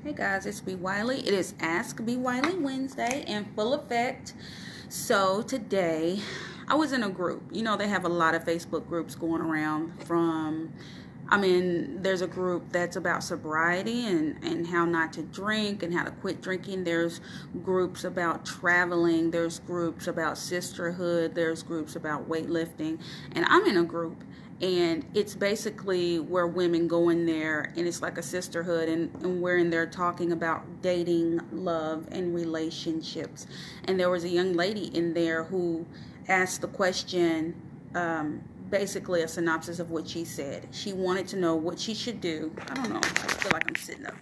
Hey guys, it's B. Wiley. It is Ask B. Wiley Wednesday in full effect. So today, I was in a group. You know, they have a lot of Facebook groups going around there's a group that's about sobriety and how not to drink and how to quit drinking. There's groups about traveling. There's groups about sisterhood. There's groups about weightlifting. And I'm in a group. And it's basically where women go in there, and it's like a sisterhood, and we're in there talking about dating, love, and relationships. And there was a young lady in there who asked the question, basically a synopsis of what she said. She wanted to know what she should do. I don't know. I feel like I'm sitting up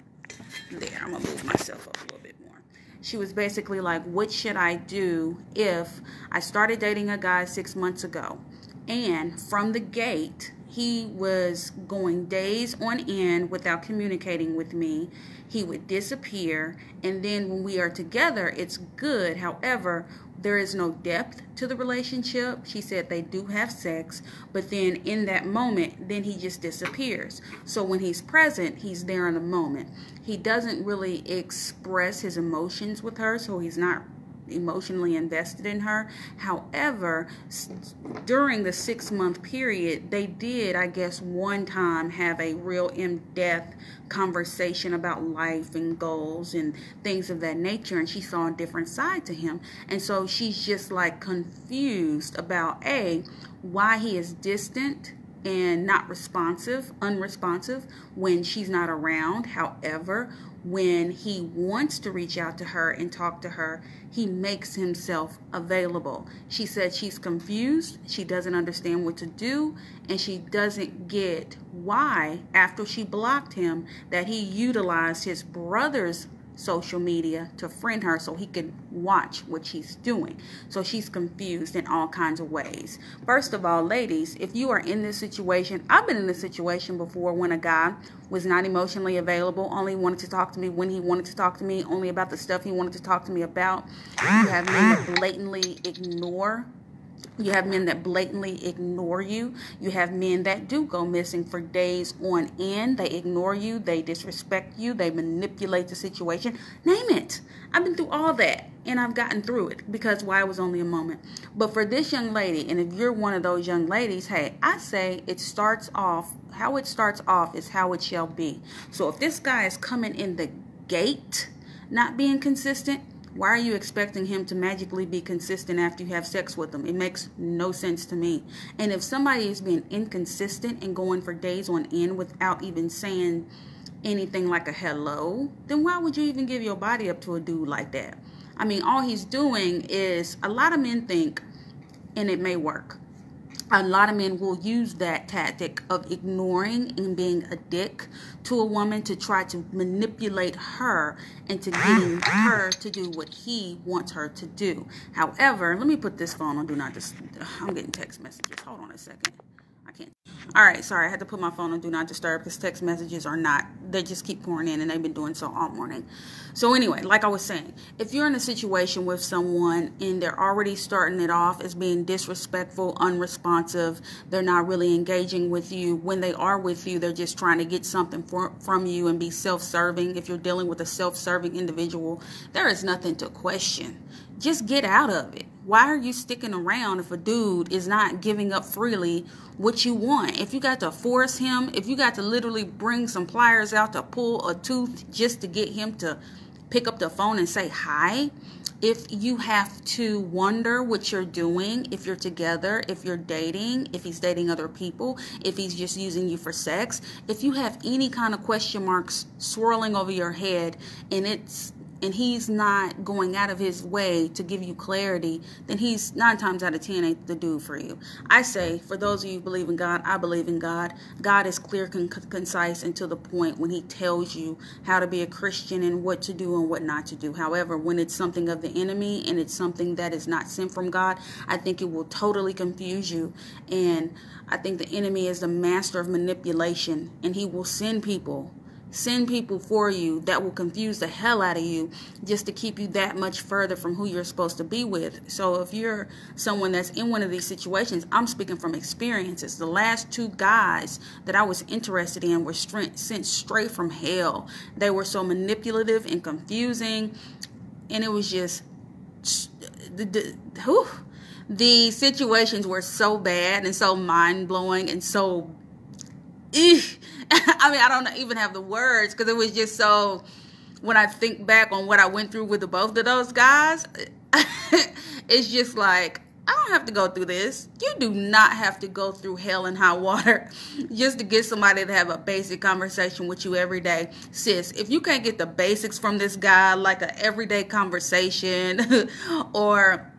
there. I'm going to move myself up a little bit more. She was basically like, what should I do if I started dating a guy 6 months ago? And from the gate, he was going days on end without communicating with me. He would disappear. And then when we are together, it's good. However, there is no depth to the relationship. She said they do have sex, but then in that moment, then he just disappears. So when he's present, he's there in the moment. He doesn't really express his emotions with her, so he's not emotionally invested in her. However, during the 6-month period, they did, I guess, one time have a real in-depth conversation about life and goals and things of that nature, and she saw a different side to him. And so she's just like confused about why he is distant and not unresponsive when she's not around. However, when he wants to reach out to her and talk to her, he makes himself available. She said she's confused. She doesn't understand what to do, and she doesn't get why, after she blocked him, that he utilized his brother's social media to friend her so he could watch what she's doing. So she's confused in all kinds of ways. First of all, ladies, if you are in this situation, I've been in this situation before when a guy was not emotionally available, only wanted to talk to me when he wanted to talk to me, only about the stuff he wanted to talk to me about. You have men that blatantly ignore. You have men that blatantly ignore you. You have men that do go missing for days on end. They ignore you. They disrespect you. They manipulate the situation. Name it. I've been through all that, and I've gotten through it because why, it was only a moment. But for this young lady, and if you're one of those young ladies, hey, I say how it starts off is how it shall be. So if this guy is coming in the gate, not being consistent, why are you expecting him to magically be consistent after you have sex with him? It makes no sense to me. And if somebody is being inconsistent and going for days on end without even saying anything like a hello, then why would you even give your body up to a dude like that? I mean, all he's doing is, a lot of men think, and it may work, a lot of men will use that tactic of ignoring and being a dick to a woman to try to manipulate her into getting her to do what he wants her to do. However, let me put this phone on do not disturb. I'm getting text messages. Hold on a second. I can't. All right, sorry, I had to put my phone on do not disturb because text messages are not, they just keep pouring in, and they've been doing so all morning. So anyway, like I was saying, if you're in a situation with someone and they're already starting it off as being disrespectful, unresponsive, they're not really engaging with you. When they are with you, they're just trying to get something from you and be self-serving. If you're dealing with a self-serving individual, there is nothing to question. Just get out of it. Why are you sticking around if a dude is not giving up freely what you want? If you got to force him, if you got to literally bring some pliers out to pull a tooth just to get him to pick up the phone and say hi, if you have to wonder what you're doing, if you're together, if you're dating, if he's dating other people, if he's just using you for sex, if you have any kind of question marks swirling over your head and he's not going out of his way to give you clarity, then he's 9 times out of 10 ain't the dude for you. I say, for those of you who believe in God, I believe in God. God is clear, concise, and to the point when he tells you how to be a Christian and what to do and what not to do. However, when it's something of the enemy and it's something that is not sent from God, I think it will totally confuse you. And I think the enemy is the master of manipulation, and he will send people send people for you that will confuse the hell out of you just to keep you that much further from who you're supposed to be with. So if you're someone that's in one of these situations, I'm speaking from experiences. The last 2 guys that I was interested in were sent straight from hell. They were so manipulative and confusing, and it was just the situations were so bad and so mind-blowing and so I mean, I don't even have the words, because it was just so, when I think back on what I went through with both of those guys, it's just like, I don't have to go through this. You do not have to go through hell and high water just to get somebody to have a basic conversation with you every day. Sis, if you can't get the basics from this guy, like an everyday conversation or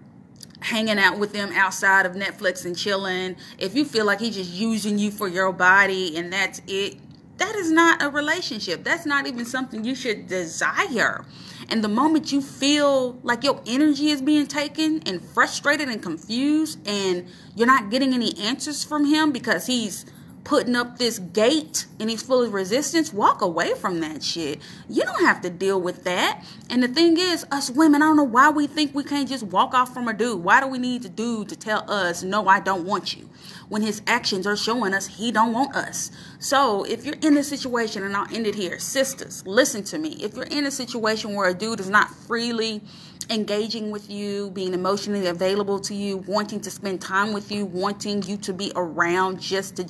hanging out with them outside of Netflix and chilling, if you feel like he's just using you for your body and that's it, that is not a relationship. That's not even something you should desire. And the moment you feel like your energy is being taken and frustrated and confused and you're not getting any answers from him because he's putting up this gate and he's full of resistance, walk away from that shit. You don't have to deal with that. And the thing is, us women, I don't know why we think we can't just walk off from a dude. Why do we need the dude to tell us, no, I don't want you, when his actions are showing us he don't want us? So if you're in a situation, and I'll end it here, sisters, listen to me. If you're in a situation where a dude is not freely engaging with you, being emotionally available to you, wanting to spend time with you, wanting you to be around just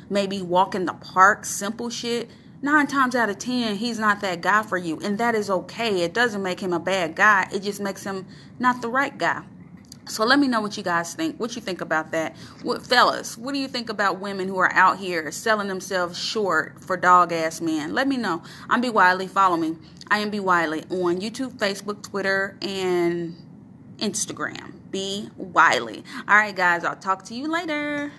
maybe walk in the park, simple shit, 9 times out of 10, he's not that guy for you. And that is okay. It doesn't make him a bad guy. It just makes him not the right guy. So let me know what you guys think. What you think about that? Fellas, what do you think about women who are out here selling themselves short for dog-ass men? Let me know. I'm B. Wiley. Follow me. I am B. Wiley on YouTube, Facebook, Twitter, and Instagram. B. Wiley. All right, guys. I'll talk to you later.